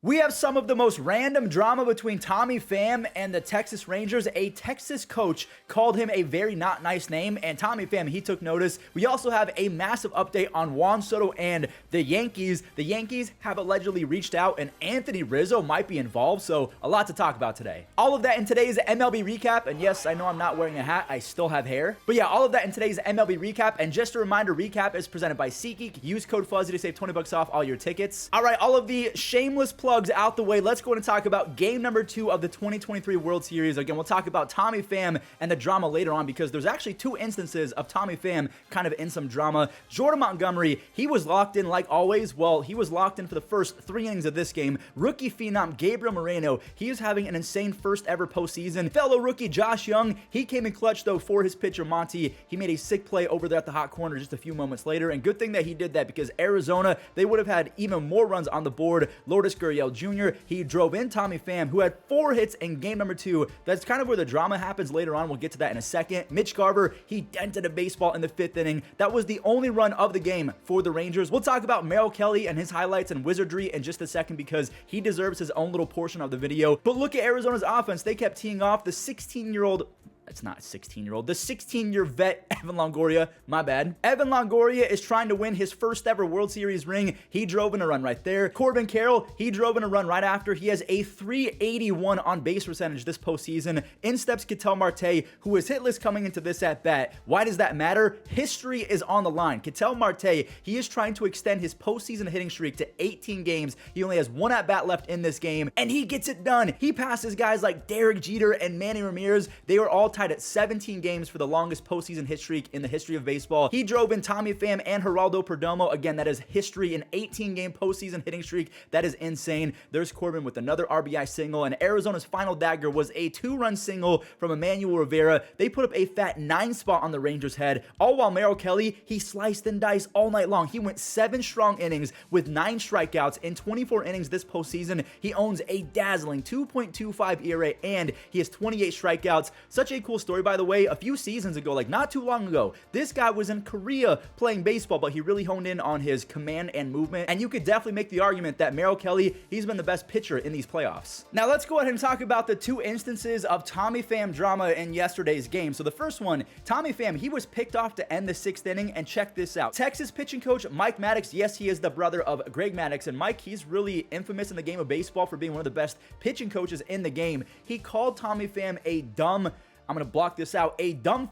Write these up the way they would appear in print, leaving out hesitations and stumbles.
We have some of the most random drama between Tommy Pham and the Texas Rangers. A Texas coach called him a very not nice name, and Tommy Pham, he took notice. We also have a massive update on Juan Soto and the Yankees. The Yankees have allegedly reached out, and Anthony Rizzo might be involved, so a lot to talk about today. All of that in today's MLB Recap, and yes, I know I'm not wearing a hat. I still have hair. But yeah, all of that in today's MLB Recap, and just a reminder, Recap is presented by SeatGeek. Use code Fuzzy to save 20 bucks off all your tickets. All right, all of the shameless plugs out the way. Let's go and talk about game number 2 of the 2023 World Series. Again, we'll talk about Tommy Pham and the drama later on because there's actually 2 instances of Tommy Pham kind of in some drama. Jordan Montgomery, he was locked in like always. Well, he was locked in for the first 3 innings of this game. Rookie phenom Gabriel Moreno, he is having an insane first ever postseason. Fellow rookie Josh Young, he came in clutch though for his pitcher Monty. He made a sick play over there at the hot corner just a few moments later, and good thing that he did that because Arizona, they would have had even more runs on the board. Lourdes Gurriel Jr., he drove in Tommy Pham, who had 4 hits in game number 2. That's kind of where the drama happens later on. We'll get to that in a second. Mitch Garver, he dented a baseball in the 5th inning. That was the only run of the game for the Rangers. We'll talk about Merrill Kelly and his highlights and wizardry in just a second because he deserves his own little portion of the video. But look at Arizona's offense. They kept teeing off. The 16-year-old... It's not a 16-year-old. The 16-year vet, Evan Longoria. My bad. Evan Longoria is trying to win his first ever World Series ring. He drove in a run right there. Corbin Carroll, he drove in a run right after. He has a .381 on base percentage this postseason. In steps Ketel Marte, who is hitless coming into this at-bat. Why does that matter? History is on the line. Ketel Marte, he is trying to extend his postseason hitting streak to 18 games. He only has 1 at-bat left in this game, and he gets it done. He passes guys like Derek Jeter and Manny Ramirez. They were all tied at 17 games for the longest postseason hit streak in the history of baseball. He drove in Tommy Pham and Geraldo Perdomo. Again, that is history, an 18-game postseason hitting streak. That is insane. There's Corbin with another RBI single, and Arizona's final dagger was a 2-run single from Emmanuel Rivera. They put up a fat 9 spot on the Rangers' head, all while Merrill Kelly, he sliced and diced all night long. He went 7 strong innings with 9 strikeouts in 24 innings this postseason. He owns a dazzling 2.25 ERA, and he has 28 strikeouts. Such a cool story, by the way. A few seasons ago, like not too long ago, this guy was in Korea playing baseball, but he really honed in on his command and movement, and you could definitely make the argument that Merrill Kelly, he's been the best pitcher in these playoffs. Now let's go ahead and talk about the 2 instances of Tommy Pham drama in yesterday's game. So the first one, Tommy Pham, he was picked off to end the 6th inning, and check this out. Texas pitching coach Mike Maddox, yes, he is the brother of Greg Maddox, and Mike, he's really infamous in the game of baseball for being one of the best pitching coaches in the game. He called Tommy Pham a dumb, I'm going to block this out, a dumb...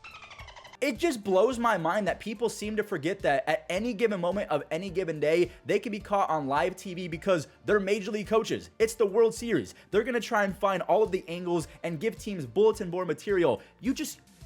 It just blows my mind that people seem to forget that at any given moment of any given day, they can be caught on live TV because they're major league coaches. It's the World Series. They're going to try and find all of the angles and give teams bulletin board material.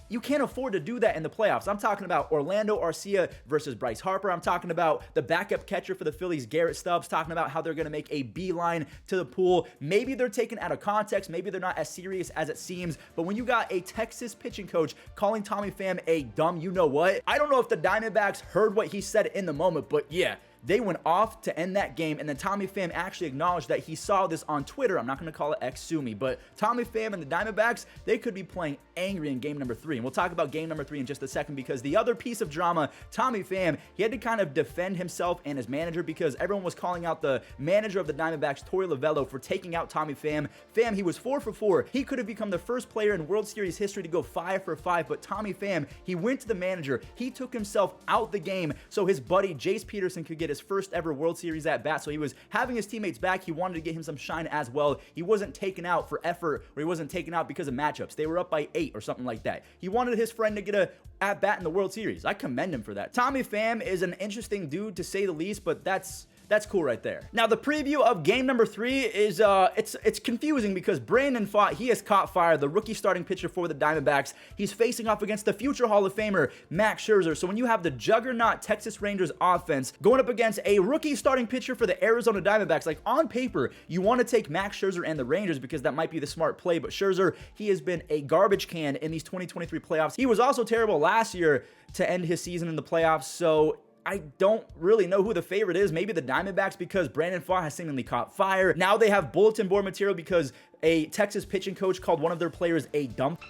You can't afford to do that in the playoffs. I'm talking about Orlando Arcia versus Bryce Harper. I'm talking about the backup catcher for the Phillies, Garrett Stubbs, talking about how they're going to make a beeline to the pool. Maybe they're taken out of context. Maybe they're not as serious as it seems. But when you got a Texas pitching coach calling Tommy Pham a dumb you-know-what, I don't know if the Diamondbacks heard what he said in the moment, but yeah. They went off to end that game, and then Tommy Pham actually acknowledged that he saw this on Twitter. I'm not going to call it X sue me, but Tommy Pham and the Diamondbacks, they could be playing angry in game number 3. And we'll talk about game number 3 in just a second because the other piece of drama, Tommy Pham, he had to kind of defend himself and his manager because everyone was calling out the manager of the Diamondbacks, Torey Lovullo, for taking out Tommy Pham. Pham, he was 4 for 4. He could have become the first player in World Series history to go 5 for 5, but Tommy Pham, he went to the manager. He took himself out the game so his buddy Jace Peterson could get his first ever World Series at bat. So he was having his teammates back. He wanted to get him some shine as well. He wasn't taken out for effort, or he wasn't taken out because of matchups. They were up by 8 or something like that. He wanted his friend to get a at bat in the World Series. I commend him for that. Tommy Pham is an interesting dude to say the least, but that's cool right there. Now, the preview of game number 3 is, it's confusing because Brandon Pfaadt, he has caught fire, the rookie starting pitcher for the Diamondbacks. He's facing off against the future Hall of Famer, Max Scherzer. So when you have the juggernaut Texas Rangers offense going up against a rookie starting pitcher for the Arizona Diamondbacks, like on paper, you want to take Max Scherzer and the Rangers because that might be the smart play, but Scherzer, he has been a garbage can in these 2023 playoffs. He was also terrible last year to end his season in the playoffs, so I don't really know who the favorite is. Maybe the Diamondbacks because Brandon Pfaadt has seemingly caught fire. Now they have bulletin board material because a Texas pitching coach called one of their players a dump.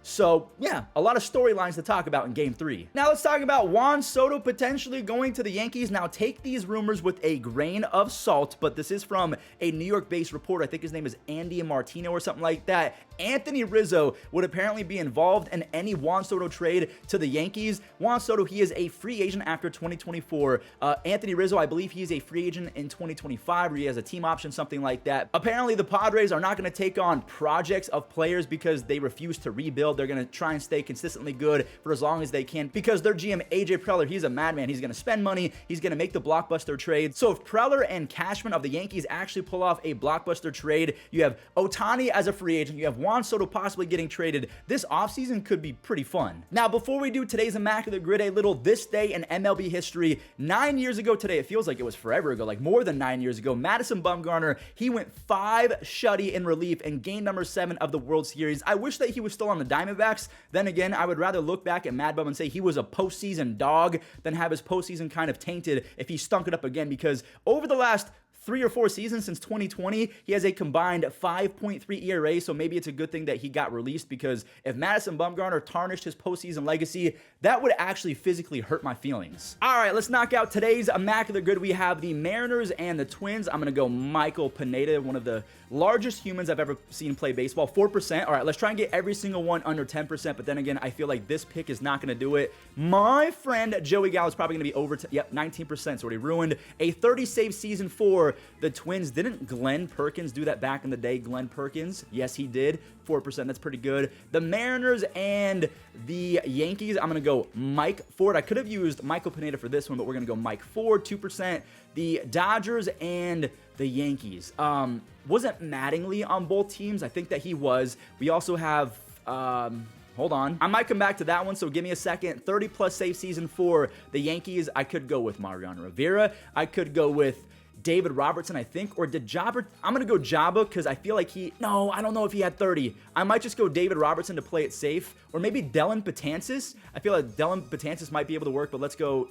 So yeah, a lot of storylines to talk about in game 3. Now let's talk about Juan Soto potentially going to the Yankees. Now take these rumors with a grain of salt, but this is from a New York-based reporter. I think his name is Andy Martino or something like that. Anthony Rizzo would apparently be involved in any Juan Soto trade to the Yankees. Juan Soto, he is a free agent after 2024. Anthony Rizzo, I believe he is a free agent in 2025, or he has a team option, something like that. Apparently, the Padres are not going to take on projects of players because they refuse to rebuild. They're going to try and stay consistently good for as long as they can because their GM, AJ Preller, he's a madman. He's going to spend money. He's going to make the blockbuster trade. So if Preller and Cashman of the Yankees actually pull off a blockbuster trade, you have Ohtani as a free agent, you have Juan Soto possibly getting traded. This offseason could be pretty fun. Now, before we do today's Immac of the Grid, a little this day in MLB history. 9 years ago today, it feels like it was forever ago, like more than 9 years ago, Madison Bumgarner, he went 5 shutty in relief in game number 7 of the World Series. I wish that he was still on the Diamondbacks. Then again, I would rather look back at Mad Bum and say he was a postseason dog than have his postseason kind of tainted if he stunk it up again, because over the last 3 or 4 seasons since 2020, he has a combined 5.3 ERA, so maybe it's a good thing that he got released, because if Madison Bumgarner tarnished his postseason legacy, that would actually physically hurt my feelings. All right, let's knock out today's Immac of the Grid. We have the Mariners and the Twins. I'm going to go Michael Pineda, one of the largest humans I've ever seen play baseball, 4%. All right, let's try and get every single one under 10%, but then again, I feel like this pick is not going to do it. My friend Joey Gallo is probably going to be over, yep, 19%, so he ruined a 30-save season for the Twins. Didn't Glenn Perkins do that back in the day? Glenn Perkins? Yes, he did. 4%. That's pretty good. The Mariners and the Yankees, I'm going to go Mike Ford. I could have used Michael Pineda for this one, but we're going to go Mike Ford, 2%. The Dodgers and the Yankees. Wasn't Mattingly on both teams? I think that he was. We also have... hold on. I might come back to that one, so give me a second. 30-plus save season for the Yankees. I could go with Mariano Rivera. I could go with David Robertson, I think, or did Jabba? I'm going to go Jabba because I feel like no, I don't know if he had 30. I might just go David Robertson to play it safe, or maybe Dellin Betances. I feel like Dellin Betances might be able to work, but let's go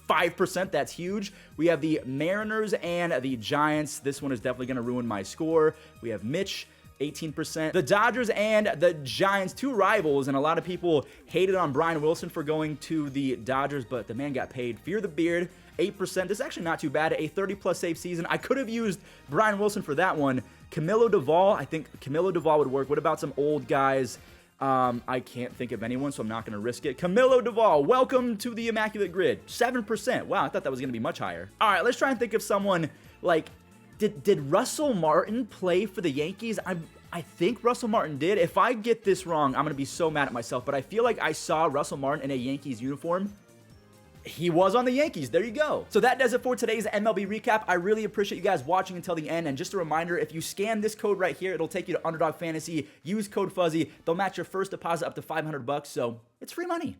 5%. That's huge. We have the Mariners and the Giants. This one is definitely going to ruin my score. We have Mitch, 18%. The Dodgers and the Giants, 2 rivals, and a lot of people hated on Brian Wilson for going to the Dodgers, but the man got paid. Fear the Beard, 8%. This is actually not too bad. A 30-plus save season. I could have used Brian Wilson for that one. Camilo Duvall, I think Camilo Duvall would work. What about some old guys? I can't think of anyone, so I'm not going to risk it. Camilo Duvall, welcome to the Immaculate Grid. 7%. Wow, I thought that was going to be much higher. All right, let's try and think of someone like... Did Russell Martin play for the Yankees? I think Russell Martin did. If I get this wrong, I'm going to be so mad at myself, but I feel like I saw Russell Martin in a Yankees uniform. He was on the Yankees. There you go. So that does it for today's MLB recap. I really appreciate you guys watching until the end. And just a reminder, if you scan this code right here, it'll take you to Underdog Fantasy. Use code Fuzzy. They'll match your first deposit up to $500, so it's free money.